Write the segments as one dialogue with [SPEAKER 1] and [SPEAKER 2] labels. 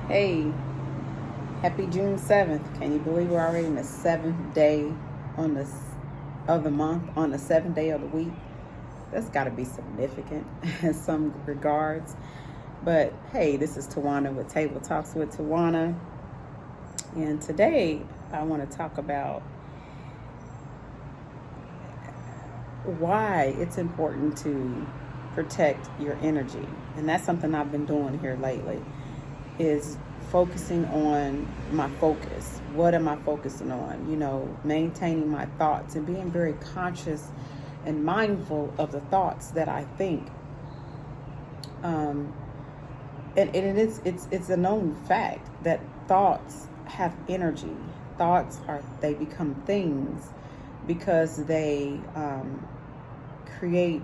[SPEAKER 1] Hey, happy June 7th. Can you believe we're already in the seventh day on this of the month, on the seventh day of the week? That's got to be significant in some regards. But hey, this is Tawana with Table Talks with Tawana. And today I want to talk about why it's important to protect your energy. And that's something I've been doing here lately, is focusing on my focus. What am I focusing on? Maintaining my thoughts and being very conscious and mindful of the thoughts that I think. And it's a known fact that thoughts have energy. They become things because they create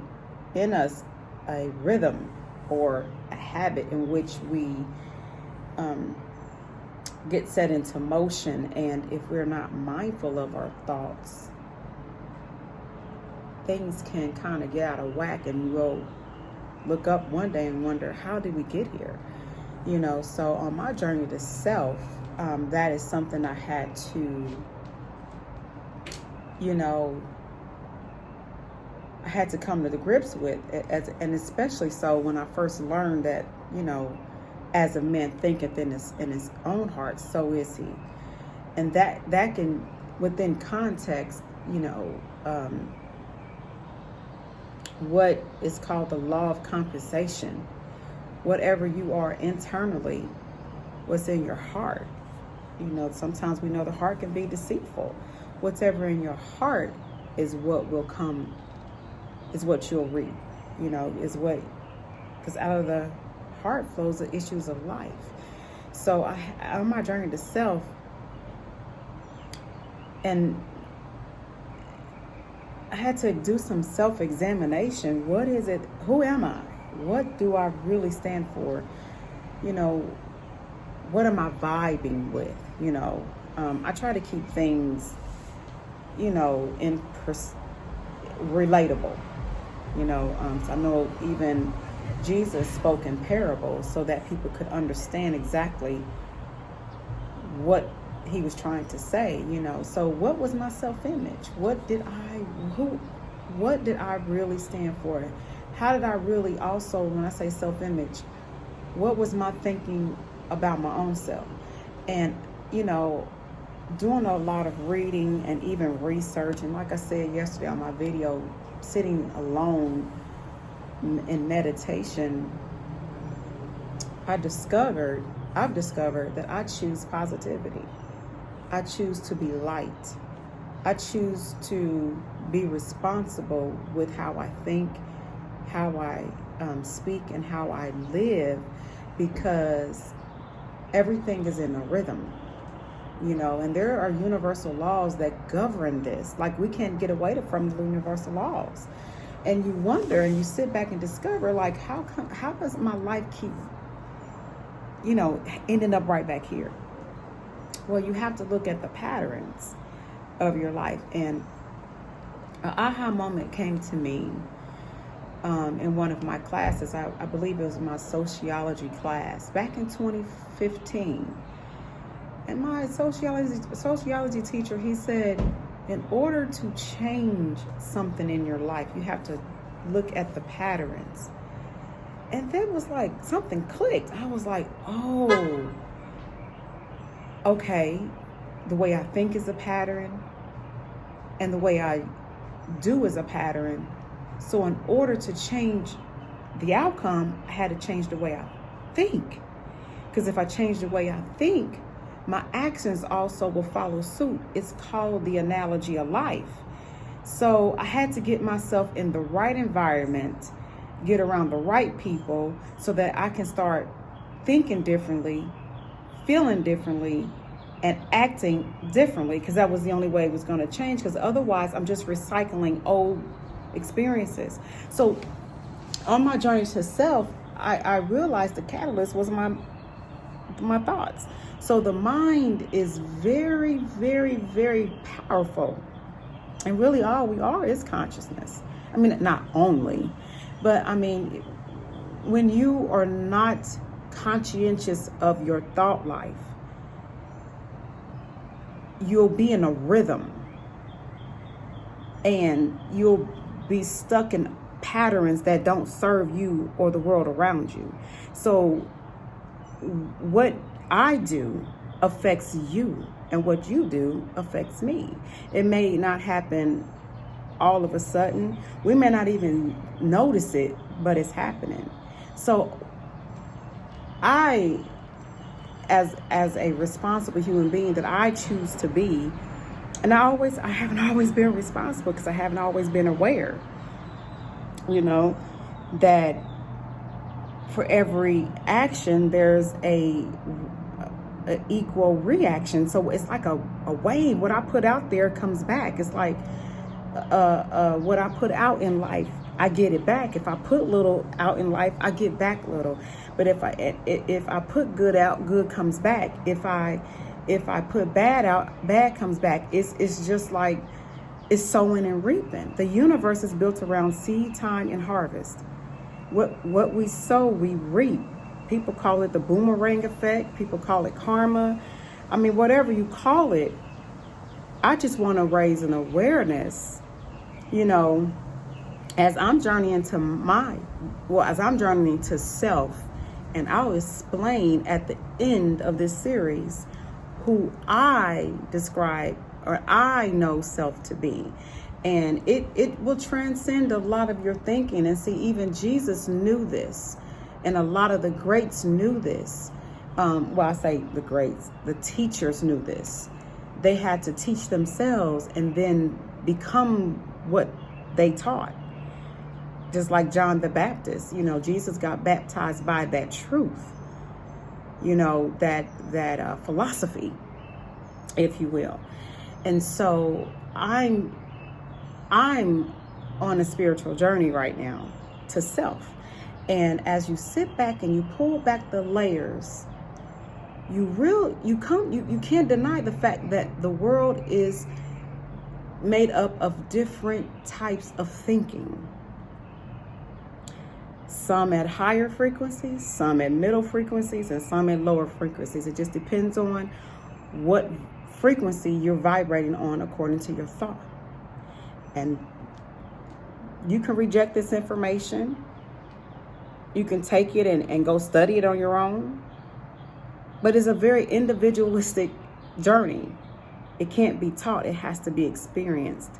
[SPEAKER 1] in us a rhythm or a habit in which we get set into motion. And if we're not mindful of our thoughts, things can kind of get out of whack, and you will look up one day and wonder, how did we get here? So on my journey to self, that is something I had to, I had to come to the grips with, and especially so when I first learned that, as a man thinketh in his own heart, so is he. And that can, within context, what is called the law of compensation. Whatever you are internally, what's in your heart. Sometimes we know the heart can be deceitful. Whatever in your heart is what will come, is what you'll reap. Because out of the heart flows the issues of life. So on my journey to self, and I had to do some self-examination. What is it? Who am I? What do I really stand for? What am I vibing with? I try to keep things, relatable. So I know even Jesus spoke in parables so that people could understand exactly what he was trying to say. So what was my self-image? What did I really stand for? How did I really also, when I say self-image, what was my thinking about my own self? And, doing a lot of reading and even research. And like I said yesterday on my video, sitting alone in meditation, I've discovered that I choose positivity. I choose to be light. I choose to be responsible with how I think, how I speak, and how I live, because everything is in a rhythm, and there are universal laws that govern this. Like, we can't get away from the universal laws. And you wonder, and you sit back and discover, like, how does my life keep, ending up right back here? Well, you have to look at the patterns of your life. And an aha moment came to me in one of my classes. I believe it was my sociology class back in 2015. And my sociology teacher, he said, in order to change something in your life, you have to look at the patterns. And that was like, something clicked. I was like, oh, okay, the way I think is a pattern, and the way I do is a pattern. So in order to change the outcome, I had to change the way I think. Because if I change the way I think, my actions also will follow suit. It's called the analogy of life. So I had to get myself in the right environment, get around the right people, so that I can start thinking differently, feeling differently, and acting differently, because that was the only way it was going to change. Because otherwise, I'm just recycling old experiences. So on my journey to self, I realized the catalyst was my thoughts. So the mind is very, very, very powerful. And really all we are is consciousness. Not only, but when you are not conscientious of your thought life, you'll be in a rhythm, and you'll be stuck in patterns that don't serve you or the world around you. So what I do affects you, and what you do affects me. It may not happen all of a sudden. We may not even notice it, but it's happening. So I, as a responsible human being that I choose to be, and I haven't always been responsible because I haven't always been aware, that for every action there's a equal reaction. So it's like a wave. What I put out there comes back. It's like what I put out in life, I get it back. If I put little out in life, I get back little. But if I put good out, good comes back. If I put bad out, bad comes back. It's just like it's sowing and reaping. The universe is built around seed time and harvest. What we sow, we reap. People call it the boomerang effect. People call it karma. I mean, whatever you call it, I just want to raise an awareness, as I'm journeying to self, and I'll explain at the end of this series who I describe or I know self to be. And it will transcend a lot of your thinking. And see, even Jesus knew this. And a lot of the greats knew this. I say the greats, the teachers knew this. They had to teach themselves and then become what they taught. Just like John the Baptist, Jesus got baptized by that truth, that philosophy, if you will. And so I'm on a spiritual journey right now to self. And as you sit back and you pull back the layers, you can't deny the fact that the world is made up of different types of thinking. Some at higher frequencies, some at middle frequencies, and some at lower frequencies. It just depends on what frequency you're vibrating on according to your thought. And you can reject this information. You can take it and go study it on your own. But it's a very individualistic journey. It can't be taught. It has to be experienced.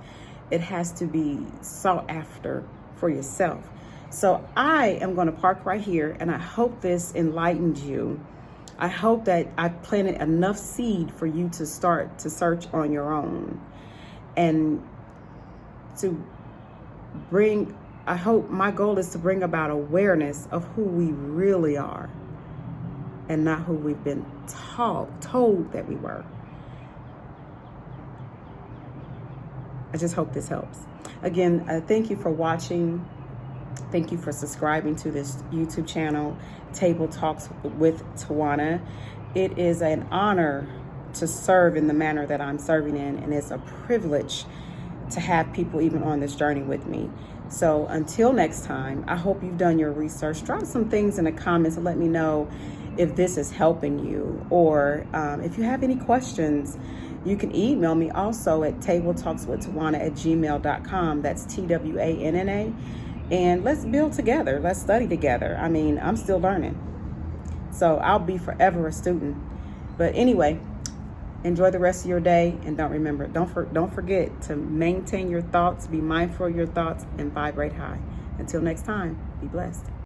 [SPEAKER 1] It has to be sought after for yourself. So I am going to park right here, and I hope this enlightened you. I hope that I've planted enough seed for you to start to search on your own, and I hope my goal is to bring about awareness of who we really are and not who we've been told that we were. I just hope this helps. Again, thank you for watching. Thank you for subscribing to this YouTube channel, Table Talks with Tawana. It is an honor to serve in the manner that I'm serving in, and it's a privilege to have people even on this journey with me. So until next time, I hope you've done your research. Drop some things in the comments and let me know if this is helping you, or if you have any questions. You can email me also at tabletalkswithtawana@gmail.com. That's TWANNA. And let's build together. Let's study together. I mean, I'm still learning. So I'll be forever a student. But anyway, enjoy the rest of your day. And don't forget to maintain your thoughts, be mindful of your thoughts, and vibrate high. Until next time, be blessed.